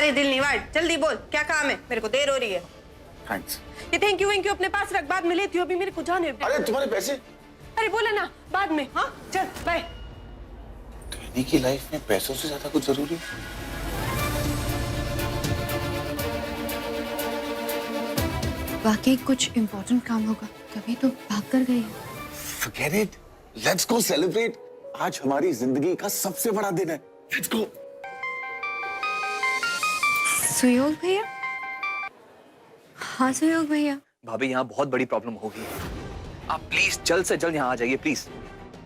सारी दिल निवाड़, जल्दी बोल क्या काम है, मेरे को देर हो रही है। थैंक्स। ये थैंक यू अपने पास रख, बाद में लेती हो, अभी मेरे को जाने दे। अरे तुम्हारे पैसे? अरे बोला ना बाद में। हाँ चल बाय। टैनी की लाइफ में पैसों से ज्यादा कुछ जरूरी है? वाकई कुछ इम्पोर्टेंट काम होगा, तभी तो भाग कर गई है। Forget it. Let's go celebrate. आज हमारी जिंदगी का सबसे बड़ा दिन है। Let's go. सुयोग भैया? हाँ सुयोग भैया। भाभी यहाँ बहुत बड़ी प्रॉब्लम हो गई है, आप प्लीज जल्द से जल्द यहाँ आ जाइए प्लीज।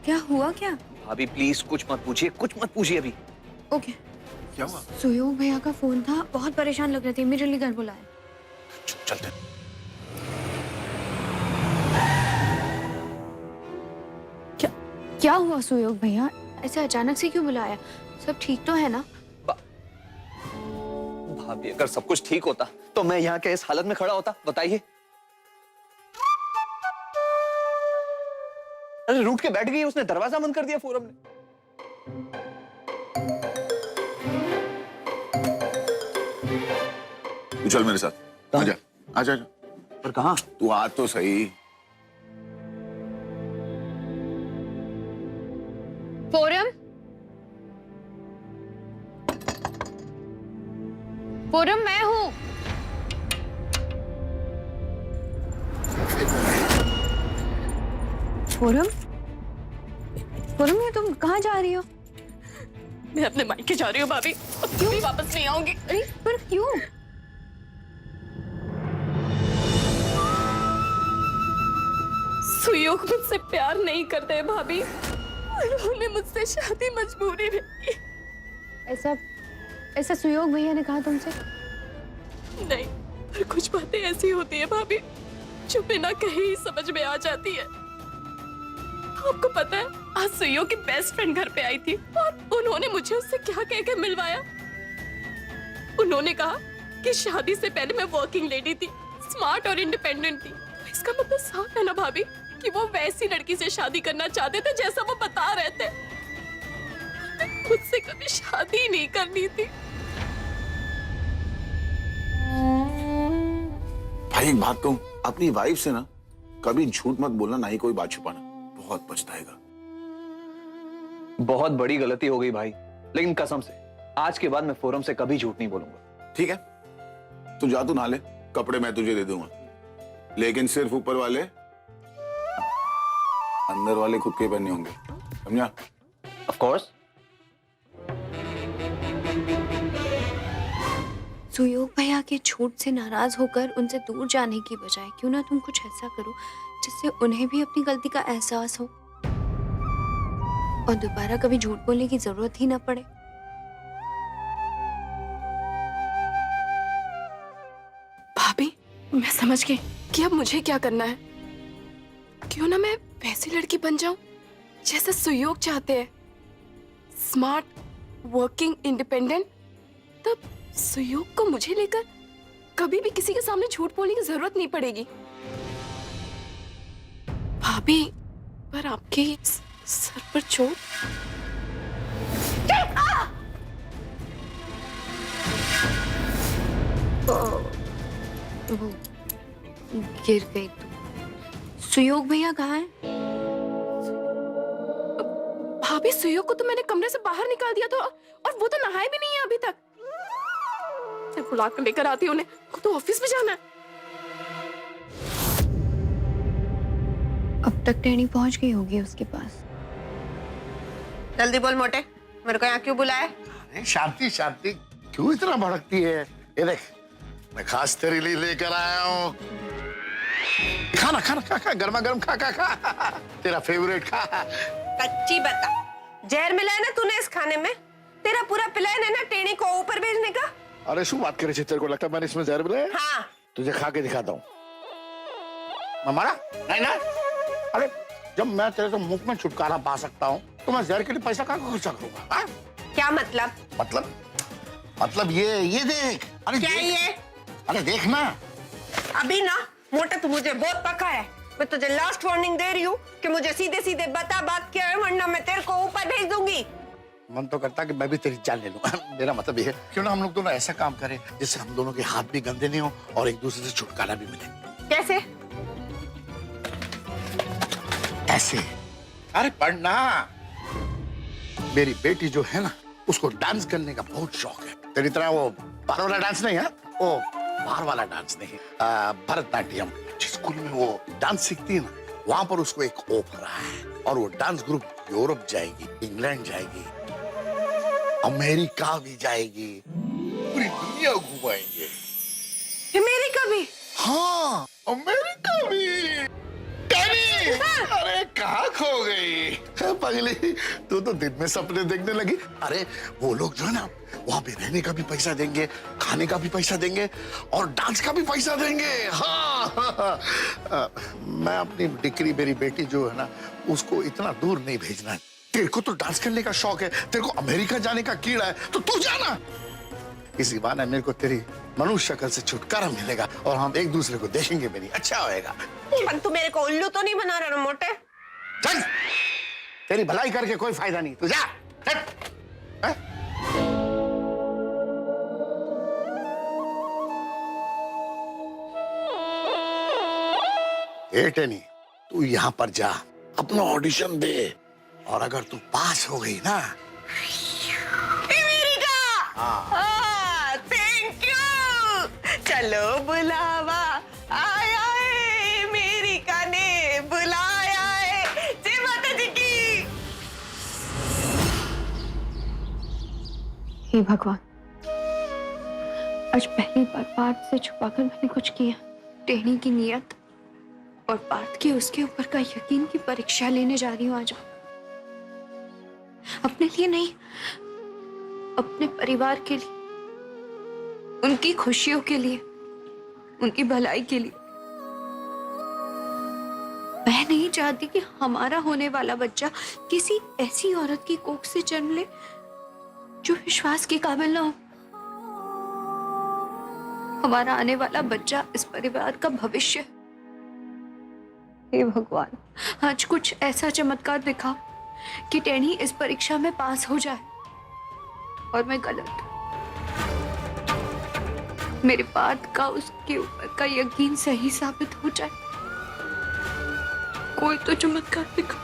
क्या हुआ क्या? भाभी प्लीज कुछ मत पूछिए अभी। ओके। क्या हुआ? सुयोग भैया का फोन था, बहुत परेशान लग रहे थे, इमीडिएटली घर बुलाया। चलते हैं। क्या हुआ सुयोग भैया? ऐसे अचानक से क्यों बुलाया? सब ठीक तो है ना? भाभी अगर सब कुछ ठीक होता तो मैं यहाँ के इस हालत में खड़ा होता, बताइए। अरे रूठ के बैठ गई, उसने दरवाजा बंद कर दिया फोरम ने। तू चल मेरे साथ। आजा आजा। पर कहाँ? तू आ तो सही। फोरम? फोरम मैं हूँ। फोरम? फोरम ये तुम कहाँ जा रही हो? मैं अपने मायके जा रही हूँ भाभी, क्यों भी वापस नहीं आऊंगी। अरे पर क्यों? सुयोग मुझसे प्यार नहीं करते हैं भाभी, उन्होंने मुझसे शादी मजबूरी में की। ऐसा सुयोग भैया ने कहा तुमसे? नहीं, पर कुछ बातें ऐसी होती है भाभी जो बिना कहे ही समझ में आ जाती है। आपको पता है आज सुयोग की बेस्ट फ्रेंड घर पे आई थी और उन्होंने मुझे उससे क्या कह के मिलवाया। उन्होंने कहा कि शादी से पहले मैं वर्किंग लेडी थी, स्मार्ट और इंडिपेंडेंट थी। तो इसका मतलब साफ है ना भाभी कि वो वैसी लड़की से शादी करना चाहते थे जैसा वो बता रहे थे। मुझसे कभी शादी नहीं करनी थी। भाई एक बात कहूं, अपनी वाइफ से ना कभी झूठ मत बोलना, ना ही कोई बात छुपाना, बहुत पछताएगा। बहुत बड़ी गलती हो गई भाई, लेकिन कसम से आज के बाद मैं फोरम से कभी झूठ नहीं बोलूंगा। ठीक है, तू जा, तू नहा ले, कपड़े मैं तुझे दे दूंगा, लेकिन सिर्फ ऊपर वाले, अंदर वाले खुद के पहनने होंगे, समझा? Of course. सुयोग भैया के झूठ से नाराज होकर उनसे दूर जाने की बजाय क्यों ना तुम कुछ ऐसा करो जिससे उन्हें भी अपनी गलती का एहसास हो और दोबारा कभी झूठ बोलने की जरूरत ही ना पड़े। भाभी मैं समझ गई कि अब मुझे क्या करना है। क्यों ना मैं वैसी लड़की बन जाऊं जैसे सुयोग चाहते हैं, स्मार्ट, वर्किंग, इंडिपेंडेंट। तब सुयोग को मुझे लेकर कभी भी किसी के सामने झूठ बोलने की जरूरत नहीं पड़ेगी। भाभी पर आपके सर पर चोट? वो गिर गई तू। सुयोग भैया कहाँ है? भाभी सुयोग को तो मैंने कमरे से बाहर निकाल दिया था और वो तो नहाए भी नहीं है अभी तक। मैं बुला कर लेकर आती हूँ उन्हें, वो तो ऑफिस में जाना है। अब तक टैनी पहुंच गई होगी उसके पास। जल्दी बोल मोटे, मेरे को यहाँ क्यों बुलाया? अरे शांति शांति, क्यों इतना भड़कती है? ये देख, मैं खास तेरे लिए लेकर आया हूँ। खाना खाना खा खा, गर्मा गर्म खा खा खा, तेरा फेवरेट खा। सच्ची बता, जहर मिलाया ना तूने इस खाने में? तेरा पूरा प्लान है ना टेनी को ऊपर भेजने का? अरे शू बात करे, तेरे को लगता है मैंने इसमें जहर मिलाया? हाँ। तुझे खा के दिखाता हूँ। मारा नहीं ना? अरे जब मैं तेरे से मुफ्त में छुटकारा पा सकता हूँ तो मैं जहर के लिए पैसा कहाँ खर्चा करूंगा? क्या मतलब? मतलब ये देख। अरे क्या देख, ये? अरे देख ना। अभी ना मोटा तू मुझे बहुत पका है। मैं तुझे लास्ट वार्निंग दे रही हूँ कि मुझे सीधे सीधे बता बात क्या है, वरना मैं तेरे को ऊपर भेज दूंगी। मन तो करता कि मैं भी तेरी जान ले लूं। मेरा मतलब ये है क्यों ना हम लोग दोनों ऐसा काम करें जिससे हम दोनों के हाथ भी गंदे नहीं हो और एक दूसरे से छुटकारा भी मिले। कैसे? ऐसे, अरे पढ़ना। मेरी बेटी जो है ना उसको डांस करने का बहुत शौक है। तेरी तरह वो बाहर वाला डांस नहीं है, वो बाहर वाला डांस नहीं, भरतनाट्यम। जिस स्कूल में वो डांस सीखती है ना वहां पर उसको एक ऑफर आया है और वो डांस ग्रुप यूरोप जाएगी, इंग्लैंड जाएगी, अमेरिका भी जाएगी, पूरी दुनिया घुमाएंगे। अमेरिका भी? हाँ, अमेरिका भी। अरे कहाँ खो गई पगली? तू तो दिन में सपने देखने लगी। अरे वो लोग जो है ना वहां पे रहने का भी पैसा देंगे, खाने का भी पैसा देंगे और डांस का भी पैसा देंगे। हाँ। मैं अपनी डिक्री मेरी बेटी जो है ना उसको इतना दूर नहीं भेजना है। तेरे को तो डांस करने का शौक है, तेरे को अमेरिका जाने का कीड़ा है, तो तू जाना। इसी बहाने मेरे को तेरी मनुष्य शक्ल से छुटकारा मिलेगा और हम एक दूसरे को देखेंगे। मेरी अच्छा होएगा। पर तू मेरे को उल्लू तो नहीं बना रहा ना मोटे? चल, तेरी भलाई करके कोई फायदा नहीं, तू जा। चल। ए टेनी, तू यहाँ पर जा, अपना ऑडिशन दे और अगर तू पास हो गई ना थैंक यू। चलो बुलावा आया है, अमेरिका ने बुलाया है। जय माता दी की। हे भगवान, आज पहली बार पार्थ से छुपाकर मैंने कुछ किया। टेढ़ी की नियत और पार्थ की उसके ऊपर का यकीन की परीक्षा लेने जा रही हूँ आज। अपने लिए नहीं, अपने परिवार के लिए, उनकी खुशियों के लिए, उनकी भलाई के लिए। मैं नहीं चाहती कि हमारा होने वाला बच्चा किसी ऐसी औरत की कोख से जन्म ले जो विश्वास के काबिल ना हो। हमारा आने वाला बच्चा इस परिवार का भविष्य। हे भगवान, आज कुछ ऐसा चमत्कार दिखा कि टेढ़ी इस परीक्षा में पास हो जाए और मैं गलत। मेरे बात का उसके ऊपर का यकीन सही साबित हो जाए। कोई तो चमत्कार दिखा।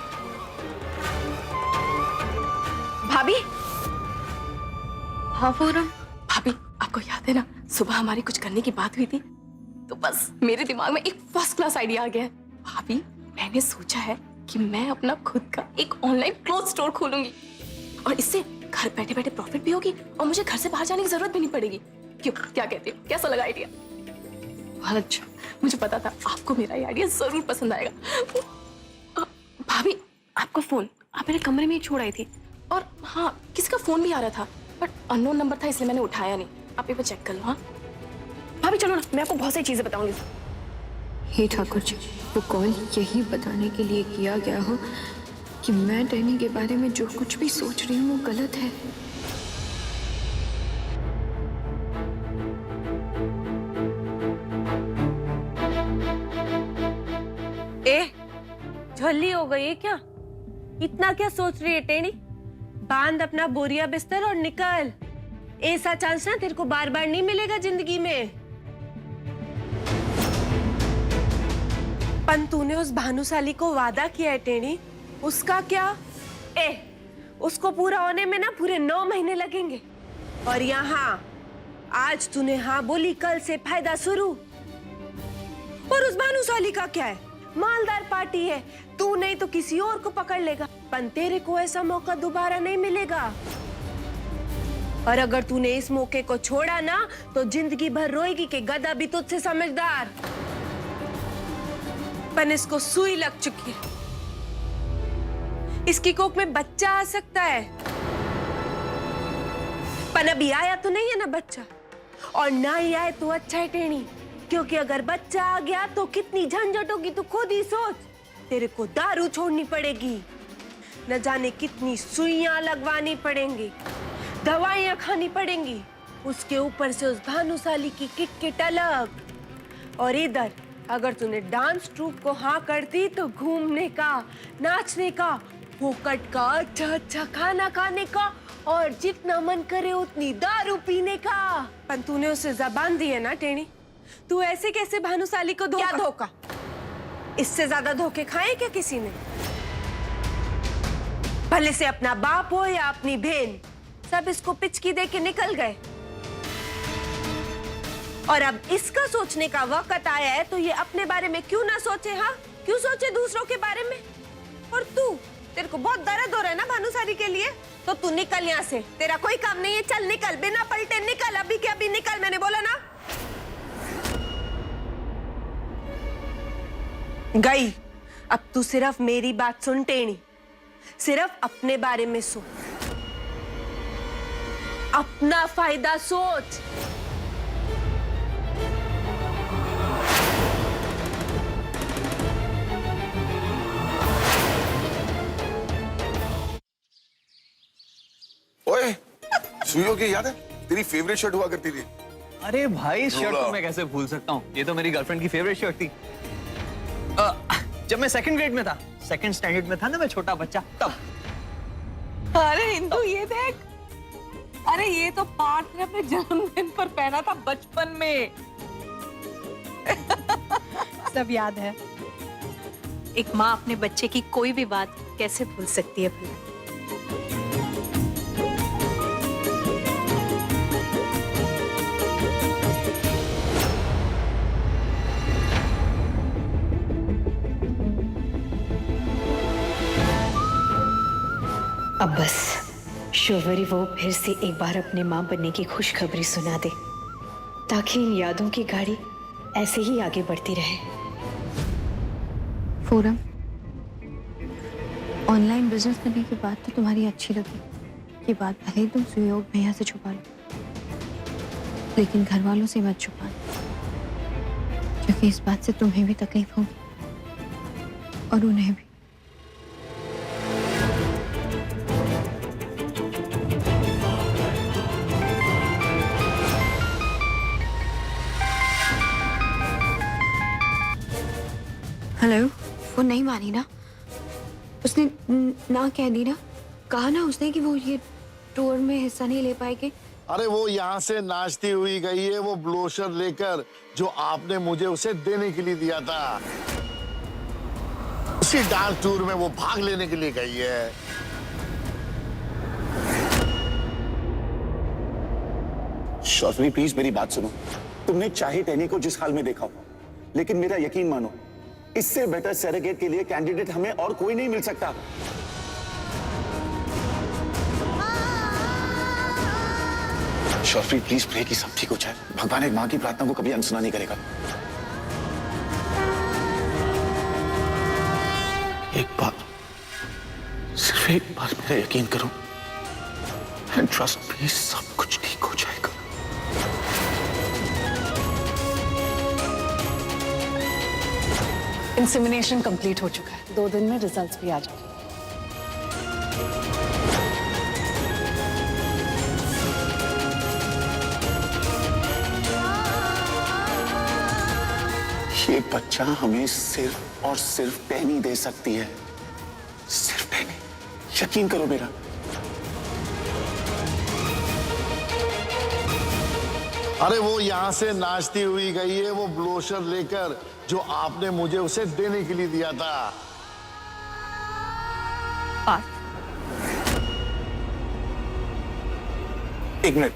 भाभी, हाँ फोरम। भाभी आपको याद है ना सुबह हमारी कुछ करने की बात हुई थी, तो बस मेरे दिमाग में एक फर्स्ट क्लास आइडिया आ गया है। भाभी, मैंने सोचा है कि मैं अपना खुद का एक ऑनलाइन क्लोथ स्टोर खोलूंगी और इससे घर बैठे बैठे प्रॉफिट भी होगी और मुझे घर से बाहर जाने की जरूरत भी नहीं पड़ेगी। क्यों, क्या कहते हो? कैसा लगा आइडिया? बहुत अच्छा, मुझे पता था आपको मेरा ये आइडिया जरूर पसंद आएगा। भाभी, आपका फोन आप मेरे कमरे में ही छोड़ आई थी और हाँ, किसी का फोन भी आ रहा था बट अननोन नंबर था इसलिए मैंने उठाया नहीं। आप एक बार चेक कर लो। हाँ भाभी, चलो ना, मैं आपको बहुत सारी चीजें बताऊंगी। हे ठाकुर जी, वो कॉल यही बताने के लिए किया गया हो कि मैं टेनी के बारे में जो कुछ भी सोच रही हूँ वो गलत है। ए, झल्ली हो गई है क्या? इतना क्या सोच रही है टेनी? बांध अपना बोरिया बिस्तर और निकल। ऐसा चांस ना तेरे को बार बार नहीं मिलेगा जिंदगी में। पन तूने उस भानुशाली को वादा किया है टेनी, उसका क्या? उसको पूरा होने में ना पूरे 9 महीने लगेंगे। और यहाँ आज तूने हाँ बोली, कल से फायदा शुरू। और उस भानुशाली का क्या है? मालदार पार्टी है, तू नहीं तो किसी और को पकड़ लेगा, पर तेरे को ऐसा मौका दोबारा नहीं मिलेगा। और अगर तूने इस मौके को छोड़ा ना तो जिंदगी भर रोएगी कि गधा भी तुझसे समझदार। पर इसको सुई लग चुकी है, इसकी कोख में बच्चा आ सकता है, पर अभी आया तो नहीं है ना बच्चा। और ना ही आए तो अच्छा है टेनी, क्योंकि अगर बच्चा आ गया तो कितनी झंझट होगी तू खुद ही सोच। तेरे को दारू छोड़नी पड़ेगी, न जाने कितनी सुइयां लगवानी पड़ेंगी, दवाइयां खानी पड़ेंगी, उसके ऊपर से उस भानुशाली की किट अलग। और इधर अगर तूने डांस ट्रूप को हाँ कर दी तो घूमने का, नाचने का, फोकट का, अच्छा अच्छा खाना खाने का और जितना मन करे उतनी दारू पीने का। पर तूने उसे जबान दी है ना टेणी, तू ऐसे कैसे भानुशाली को धोखा? क्या धोखा? इससे ज्यादा धोखे खाए क्या किसी ने? भले से अपना बाप हो या अपनी बहन, सब इसको पिचकी दे के निकल गए। और अब इसका सोचने का वक्त आया है तो ये अपने बारे में क्यों ना सोचे? हाँ, क्यों सोचे दूसरों के बारे में? और तू, तेरे को बहुत दर्द हो रहा है ना भानुशाली के लिए, तो तू निकल यहाँ से। तेरा कोई काम नहीं है, चल निकल, बिना पलटे निकल, अभी के अभी निकल, मैंने बोला ना। गई। अब तू सिर्फ मेरी बात सुन टेणी, सिर्फ अपने बारे में सोच, अपना फायदा सोच। ओए, सुइयों की याद है? तेरी फेवरेट शर्ट हुआ करती थी। अरे भाई, शर्ट तो मैं कैसे भूल सकता हूँ, ये तो मेरी गर्लफ्रेंड की फेवरेट शर्ट थी। जब मैं सेकंड ग्रेड में था, सेकंड स्टैंडर्ड में था ना मैं, छोटा बच्चा, तब। अरे इंदु ये देख, अरे ये तो पार्थ ने अपने जन्मदिन पर पहना था बचपन में। सब याद है। एक माँ अपने बच्चे की कोई भी बात कैसे भूल सकती है भला? अब बस शोभरी वो फिर से एक बार अपने माँ बनने की खुशखबरी सुना दे, ताकि इन यादों की गाड़ी ऐसे ही आगे बढ़ती रहे। फोरम, ऑनलाइन बिजनेस करने की बात तो तुम्हारी अच्छी लगी, ये बात भले ही तुम सुयोग भैया से छुपा लो, लेकिन घर वालों से मत छुपाना, क्योंकि इस बात से तुम्हें भी तकलीफ होगी और उन्हें भी। हेलो, वो नहीं मानी ना, उसने ना कह दी ना, कहा ना उसने कि वो ये टूर में हिस्सा नहीं ले पाएंगे। अरे वो यहाँ से नाचती हुई गई है वो ब्रोशर लेकर, जो आपने मुझे उसे देने के लिए दिया था। उसी डांस टूर में वो भाग लेने के लिए गई है। शौफरी प्लीज मेरी बात सुनो। तुमने चाहे टैनी को जिस हाल में देखा हो, लेकिन मेरा यकीन मानो, इससे बेटर सरेगेट के लिए कैंडिडेट हमें और कोई नहीं मिल सकता। शौफरी प्लीज प्रे कि सब ठीक हो जाए। भगवान एक मां की प्रार्थना को कभी अनसुना नहीं करेगा। एक बार, सिर्फ एक बार मेरा यकीन करो, एंड ट्रस्ट मी, सब कुछ ठीक हो जाएगा। इंसेमिनेशन कंप्लीट हो चुका है, 2 दिन में रिजल्ट्स भी आ जाएंगे। ये बच्चा हमें सिर्फ और सिर्फ टैनी दे सकती है, सिर्फ टैनी, यकीन करो मेरा। अरे वो यहाँ से नाचती हुई गई है वो ब्रोशर लेकर, जो आपने मुझे उसे देने के लिए दिया था। एक मिनट,